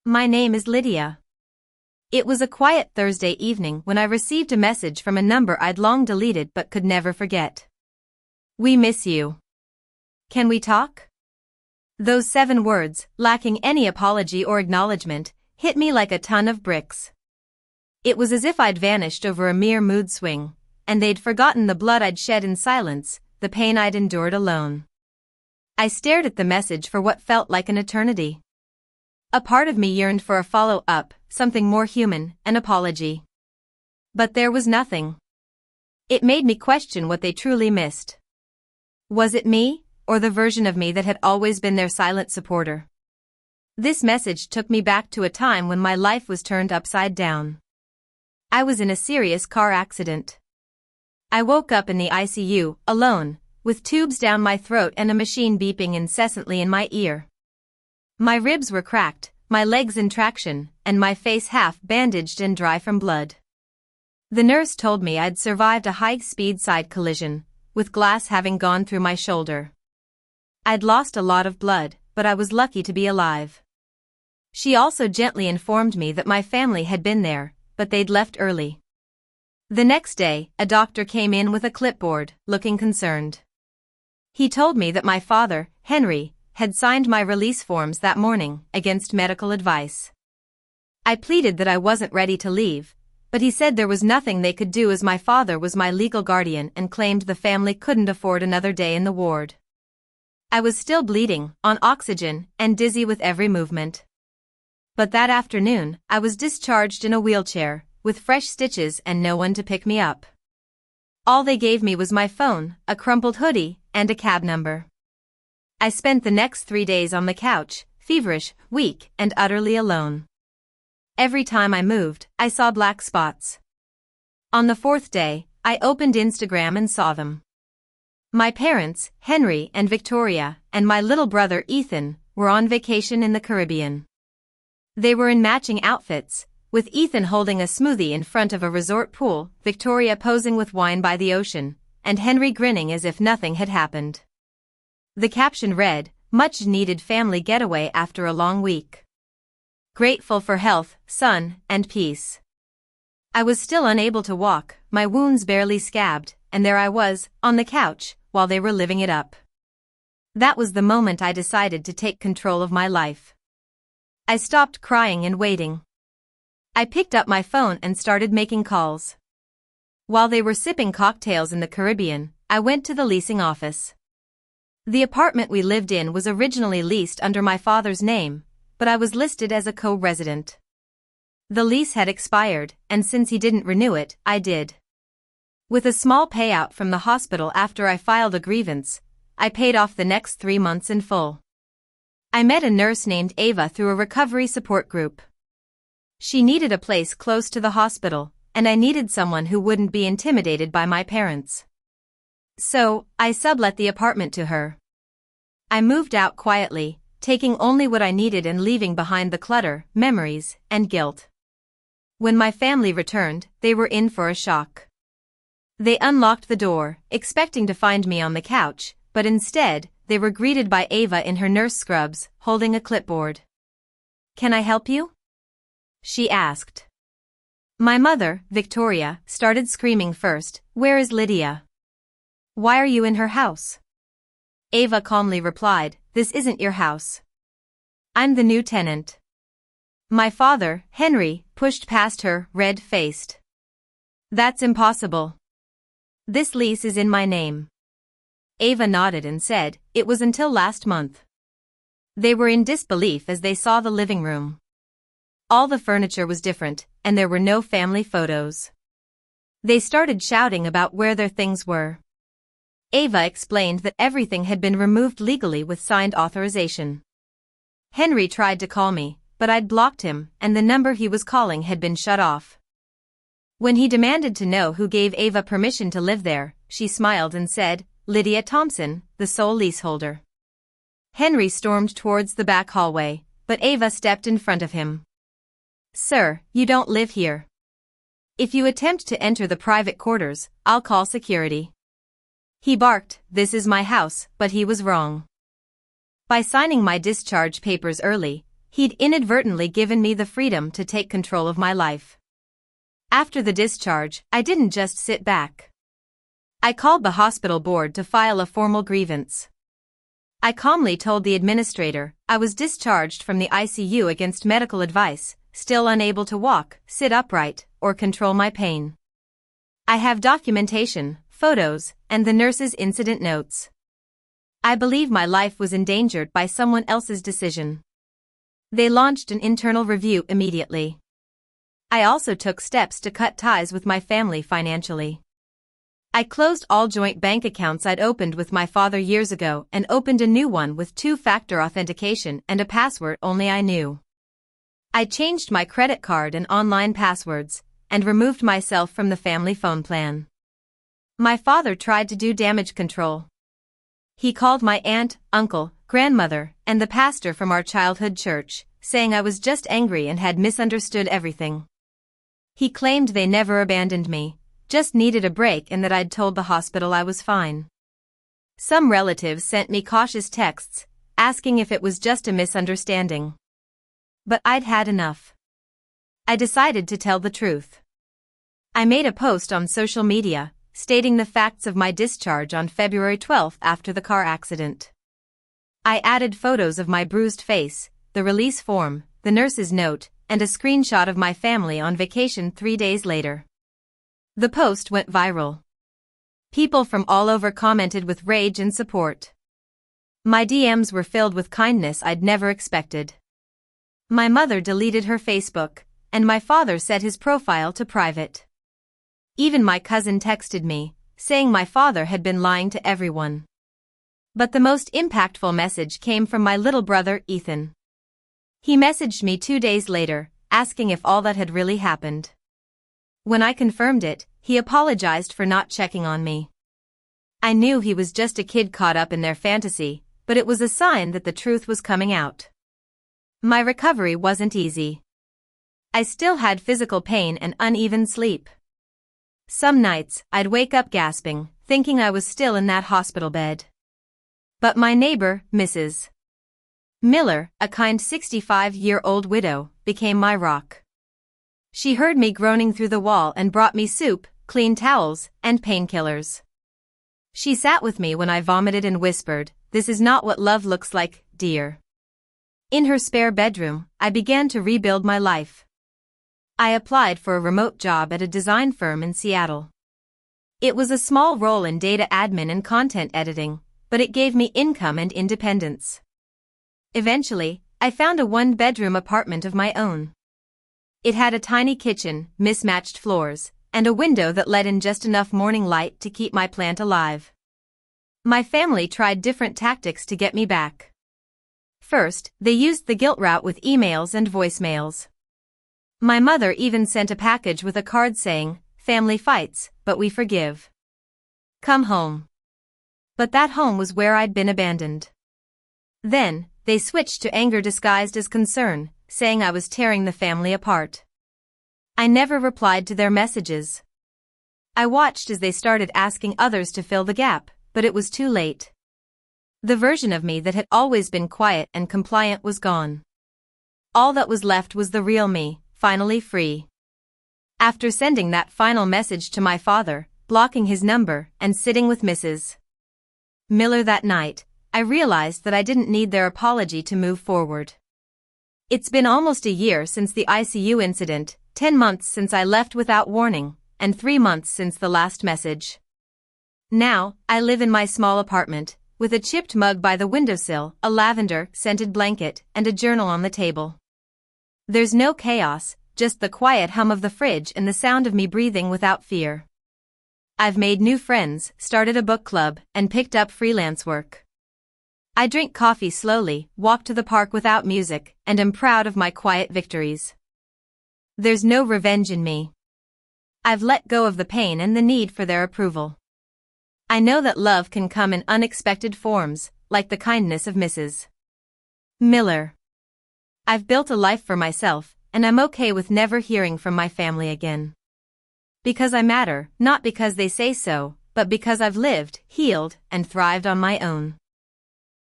My name is Lydia. It was a quiet Thursday evening when I received a message from a number I'd long deleted but could never forget. We miss you. Can we talk? Those 7 words, lacking any apology or acknowledgement, hit me like a ton of bricks. It was as if I'd vanished over a mere mood swing, and they'd forgotten the blood I'd shed in silence, the pain I'd endured alone. I stared at the message for what felt like an eternity. A part of me yearned for a follow-up, something more human, an apology. But there was nothing. It made me question what they truly missed. Was it me, or the version of me that had always been their silent supporter? This message took me back to a time when my life was turned upside down. I was in a serious car accident. I woke up in the ICU, alone, with tubes down my throat and a machine beeping incessantly in my ear. My ribs were cracked, my legs in traction, and my face half bandaged and dry from blood. The nurse told me I'd survived a high-speed side collision, with glass having gone through my shoulder. I'd lost a lot of blood, but I was lucky to be alive. She also gently informed me that my family had been there, but they'd left early. The next day, a doctor came in with a clipboard, looking concerned. He told me that my father, Henry, had signed my release forms that morning, against medical advice. I pleaded that I wasn't ready to leave, but he said there was nothing they could do as my father was my legal guardian and claimed the family couldn't afford another day in the ward. I was still bleeding, on oxygen, and dizzy with every movement. But that afternoon, I was discharged in a wheelchair, with fresh stitches and no one to pick me up. All they gave me was my phone, a crumpled hoodie, and a cab number. I spent the next 3 days on the couch, feverish, weak, and utterly alone. Every time I moved, I saw black spots. On the 4th day, I opened Instagram and saw them. My parents, Henry and Victoria, and my little brother Ethan, were on vacation in the Caribbean. They were in matching outfits, with Ethan holding a smoothie in front of a resort pool, Victoria posing with wine by the ocean, and Henry grinning as if nothing had happened. The caption read, "Much-needed family getaway after a long week. Grateful for health, sun, and peace." I was still unable to walk, my wounds barely scabbed, and there I was, on the couch, while they were living it up. That was the moment I decided to take control of my life. I stopped crying and waiting. I picked up my phone and started making calls. While they were sipping cocktails in the Caribbean, I went to the leasing office. The apartment we lived in was originally leased under my father's name, but I was listed as a co-resident. The lease had expired, and since he didn't renew it, I did. With a small payout from the hospital after I filed a grievance, I paid off the next 3 months in full. I met a nurse named Ava through a recovery support group. She needed a place close to the hospital, and I needed someone who wouldn't be intimidated by my parents. So, I sublet the apartment to her. I moved out quietly, taking only what I needed and leaving behind the clutter, memories, and guilt. When my family returned, they were in for a shock. They unlocked the door, expecting to find me on the couch, but instead, they were greeted by Ava in her nurse scrubs, holding a clipboard. "Can I help you?" she asked. My mother, Victoria, started screaming first, "Where is Lydia? Why are you in her house?" Ava calmly replied, "This isn't your house. I'm the new tenant." My father, Henry, pushed past her, red-faced. "That's impossible. This lease is in my name." Ava nodded and said, "It was until last month." They were in disbelief as they saw the living room. All the furniture was different, and there were no family photos. They started shouting about where their things were. Ava explained that everything had been removed legally with signed authorization. Henry tried to call me, but I'd blocked him, and the number he was calling had been shut off. When he demanded to know who gave Ava permission to live there, she smiled and said, "Lydia Thompson, the sole leaseholder." Henry stormed towards the back hallway, but Ava stepped in front of him. "Sir, you don't live here. If you attempt to enter the private quarters, I'll call security." He barked, "This is my house," but he was wrong. By signing my discharge papers early, He'd inadvertently given me the freedom to take control of my life. After the discharge, I didn't just sit back. I called the hospital board to file a formal grievance. I calmly told the administrator I was discharged from the ICU against medical advice, still unable to walk, sit upright, or control my pain. I have documentation, photos, and the nurse's incident notes. I believe my life was endangered by someone else's decision. They launched an internal review immediately. I also took steps to cut ties with my family financially. I closed all joint bank accounts I'd opened with my father years ago and opened a new one with two-factor authentication and a password only I knew. I changed my credit card and online passwords, and removed myself from the family phone plan. My father tried to do damage control. He called my aunt, uncle, grandmother, and the pastor from our childhood church, saying I was just angry and had misunderstood everything. He claimed they never abandoned me, just needed a break, and that I'd told the hospital I was fine. Some relatives sent me cautious texts, asking if it was just a misunderstanding. But I'd had enough. I decided to tell the truth. I made a post on social media, stating the facts of my discharge on February 12 after the car accident. I added photos of my bruised face, the release form, the nurse's note, and a screenshot of my family on vacation 3 days later. The post went viral. People from all over commented with rage and support. My DMs were filled with kindness I'd never expected. My mother deleted her Facebook, and my father set his profile to private. Even my cousin texted me, saying my father had been lying to everyone. But the most impactful message came from my little brother, Ethan. He messaged me 2 days later, asking if all that had really happened. When I confirmed it, he apologized for not checking on me. I knew he was just a kid caught up in their fantasy, but it was a sign that the truth was coming out. My recovery wasn't easy. I still had physical pain and uneven sleep. Some nights, I'd wake up gasping, thinking I was still in that hospital bed. But my neighbor, Mrs. Miller, a kind 65-year-old widow, became my rock. She heard me groaning through the wall and brought me soup, clean towels, and painkillers. She sat with me when I vomited and whispered, "This is not what love looks like, dear." In her spare bedroom, I began to rebuild my life. I applied for a remote job at a design firm in Seattle. It was a small role in data admin and content editing, but it gave me income and independence. Eventually, I found a one-bedroom apartment of my own. It had a tiny kitchen, mismatched floors, and a window that let in just enough morning light to keep my plant alive. My family tried different tactics to get me back. First, they used the guilt route with emails and voicemails. My mother even sent a package with a card saying, "Family fights, but we forgive. Come home." But that home was where I'd been abandoned. Then, they switched to anger disguised as concern, saying I was tearing the family apart. I never replied to their messages. I watched as they started asking others to fill the gap, but it was too late. The version of me that had always been quiet and compliant was gone. All that was left was the real me, finally free. After sending that final message to my father, blocking his number, and sitting with Mrs. Miller that night, I realized that I didn't need their apology to move forward. It's been almost a year since the ICU incident, 10 months since I left without warning, and 3 months since the last message. Now, I live in my small apartment, with a chipped mug by the windowsill, a lavender-scented blanket, and a journal on the table. There's no chaos, just the quiet hum of the fridge and the sound of me breathing without fear. I've made new friends, started a book club, and picked up freelance work. I drink coffee slowly, walk to the park without music, and am proud of my quiet victories. There's no revenge in me. I've let go of the pain and the need for their approval. I know that love can come in unexpected forms, like the kindness of Mrs. Miller. I've built a life for myself, and I'm okay with never hearing from my family again. Because I matter, not because they say so, but because I've lived, healed, and thrived on my own.